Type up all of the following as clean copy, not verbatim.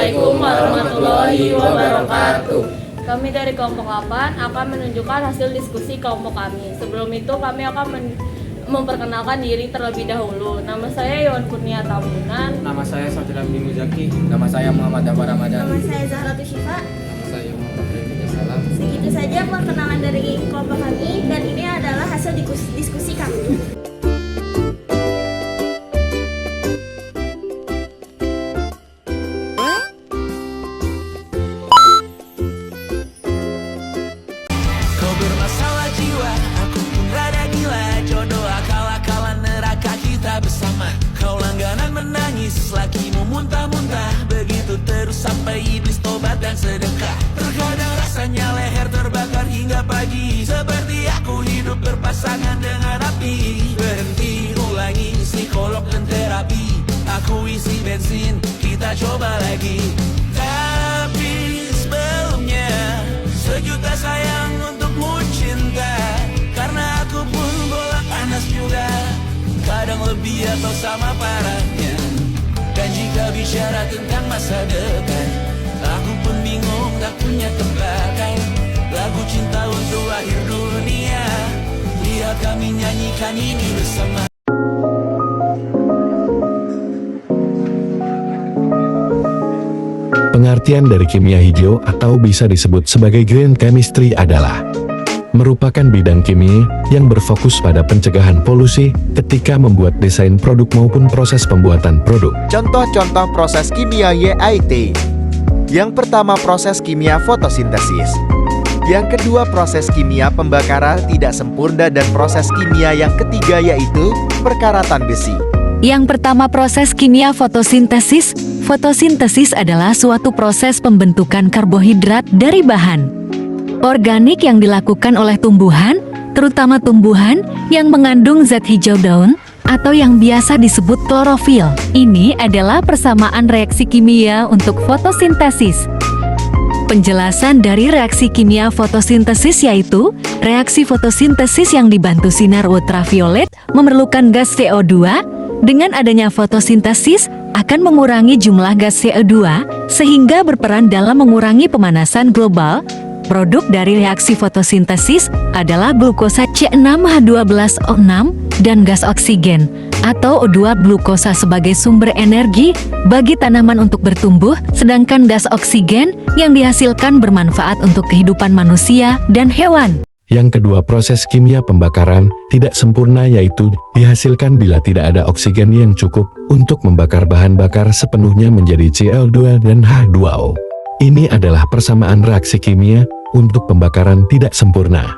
Assalamualaikum warahmatullahi wabarakatuh. Kami dari kelompok 8 akan menunjukkan hasil diskusi kelompok kami. Sebelum itu kami akan memperkenalkan diri terlebih dahulu. Nama saya Iwan Kurnia Tambunan. Nama saya Saudara Abdi Muzaki. Nama saya Muhammad Dawar Ramadan. Nama saya Zahratu Syifa. Nama saya Muhammad Reza Salam. Segitu saja perkenalan dari kelompok kami dan ini adalah hasil diskusi kami. Kau bermasalah jiwa, aku pun rada gila. Jodoh akal-akalan neraka kita bersama. Kau langganan menangis, lakimu muntah-muntah. Begitu terus sampai iblis tobat dan sedekah. Terkadang rasanya leher terbakar hingga pagi. Seperti aku hidup berpasangan dengan api. Berhenti, ulangi psikolog dan terapi. Aku isi bensin, kita coba lagi. Tapi sebelumnya, sejuta sayang untukmu cinta. Karena aku pun bola panas juga, kadang lebih atau sama parahnya. Dan jika bicara tentang masa depan, aku pun bingung tak punya tebakan. Lagu cinta untuk akhir dunia, lihat kami nyanyikan ini bersama. Pengertian dari kimia hijau atau bisa disebut sebagai green chemistry adalah merupakan bidang kimia yang berfokus pada pencegahan polusi ketika membuat desain produk maupun proses pembuatan produk. Contoh-contoh proses kimia yaitu: yang pertama, proses kimia fotosintesis. Yang kedua, proses kimia pembakaran tidak sempurna, dan proses kimia yang ketiga yaitu perkaratan besi. Yang pertama, proses kimia fotosintesis. Fotosintesis adalah suatu proses pembentukan karbohidrat dari bahan organik yang dilakukan oleh tumbuhan, terutama tumbuhan yang mengandung zat hijau daun atau yang biasa disebut klorofil. Ini adalah persamaan reaksi kimia untuk fotosintesis. Penjelasan dari reaksi kimia fotosintesis yaitu, reaksi fotosintesis yang dibantu sinar ultraviolet memerlukan gas CO2. Dengan adanya fotosintesis akan mengurangi jumlah gas CO2 sehingga berperan dalam mengurangi pemanasan global. Produk dari reaksi fotosintesis adalah glukosa C6H12O6 dan gas oksigen atau O2 glukosa sebagai sumber energi bagi tanaman untuk bertumbuh, sedangkan gas oksigen yang dihasilkan bermanfaat untuk kehidupan manusia dan hewan. Yang kedua, proses kimia pembakaran tidak sempurna yaitu dihasilkan bila tidak ada oksigen yang cukup untuk membakar bahan bakar sepenuhnya menjadi Cl2 dan H2O. Ini adalah persamaan reaksi kimia untuk pembakaran tidak sempurna.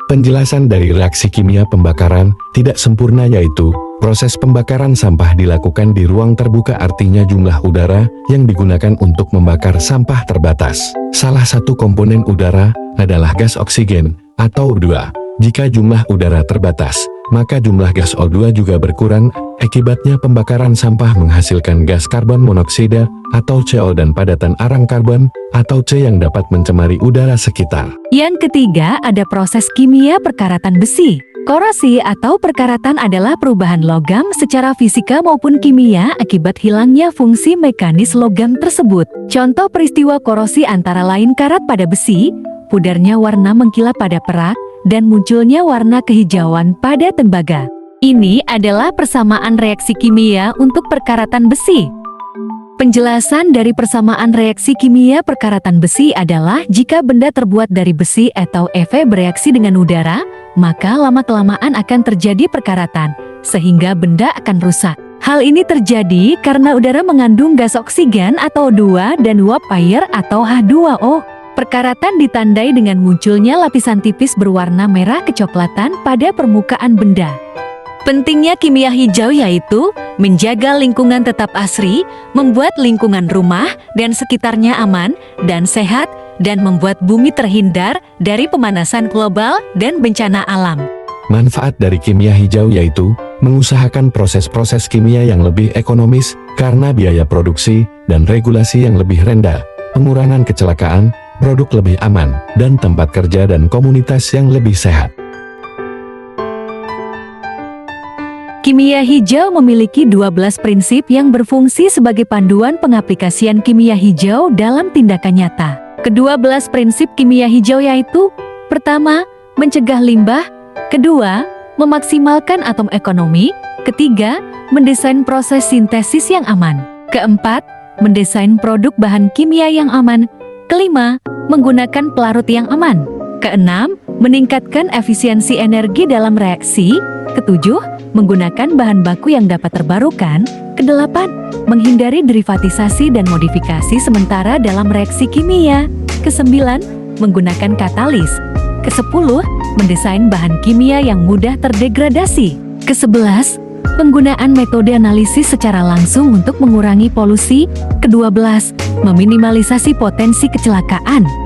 Penjelasan dari reaksi kimia pembakaran tidak sempurna yaitu, proses pembakaran sampah dilakukan di ruang terbuka, artinya jumlah udara yang digunakan untuk membakar sampah terbatas. Salah satu komponen udara adalah gas oksigen atau O2. Jika jumlah udara terbatas, maka jumlah gas O2 juga berkurang. Akibatnya pembakaran sampah menghasilkan gas karbon monoksida atau CO dan padatan arang karbon atau C yang dapat mencemari udara sekitar. Yang ketiga, ada proses kimia perkaratan besi. Korosi atau perkaratan adalah perubahan logam secara fisika maupun kimia akibat hilangnya fungsi mekanis logam tersebut. Contoh peristiwa korosi antara lain karat pada besi, pudarnya warna mengkilap pada perak, dan munculnya warna kehijauan pada tembaga. Ini adalah persamaan reaksi kimia untuk perkaratan besi. Penjelasan dari persamaan reaksi kimia perkaratan besi adalah jika benda terbuat dari besi atau Fe bereaksi dengan udara, maka lama-kelamaan akan terjadi perkaratan, sehingga benda akan rusak. Hal ini terjadi karena udara mengandung gas oksigen atau O2 dan uap air atau H2O. Perkaratan ditandai dengan munculnya lapisan tipis berwarna merah kecoklatan pada permukaan benda. Pentingnya kimia hijau yaitu menjaga lingkungan tetap asri, membuat lingkungan rumah dan sekitarnya aman dan sehat, dan membuat bumi terhindar dari pemanasan global dan bencana alam. Manfaat dari kimia hijau yaitu mengusahakan proses-proses kimia yang lebih ekonomis karena biaya produksi dan regulasi yang lebih rendah, pengurangan kecelakaan, produk lebih aman, dan tempat kerja dan komunitas yang lebih sehat. Kimia hijau memiliki 12 prinsip yang berfungsi sebagai panduan pengaplikasian kimia hijau dalam tindakan nyata. Ke-12 prinsip kimia hijau yaitu: pertama, mencegah limbah; kedua, memaksimalkan atom ekonomi; ketiga, mendesain proses sintesis yang aman; keempat, mendesain produk bahan kimia yang aman; kelima, menggunakan pelarut yang aman; keenam, meningkatkan efisiensi energi dalam reaksi; ketujuh, menggunakan bahan baku yang dapat terbarukan; kedelapan, menghindari derivatisasi dan modifikasi sementara dalam reaksi kimia; kesembilan, menggunakan katalis; kesepuluh, mendesain bahan kimia yang mudah terdegradasi; kesebelas, penggunaan metode analisis secara langsung untuk mengurangi polusi; kedua belas, meminimalisasi potensi kecelakaan.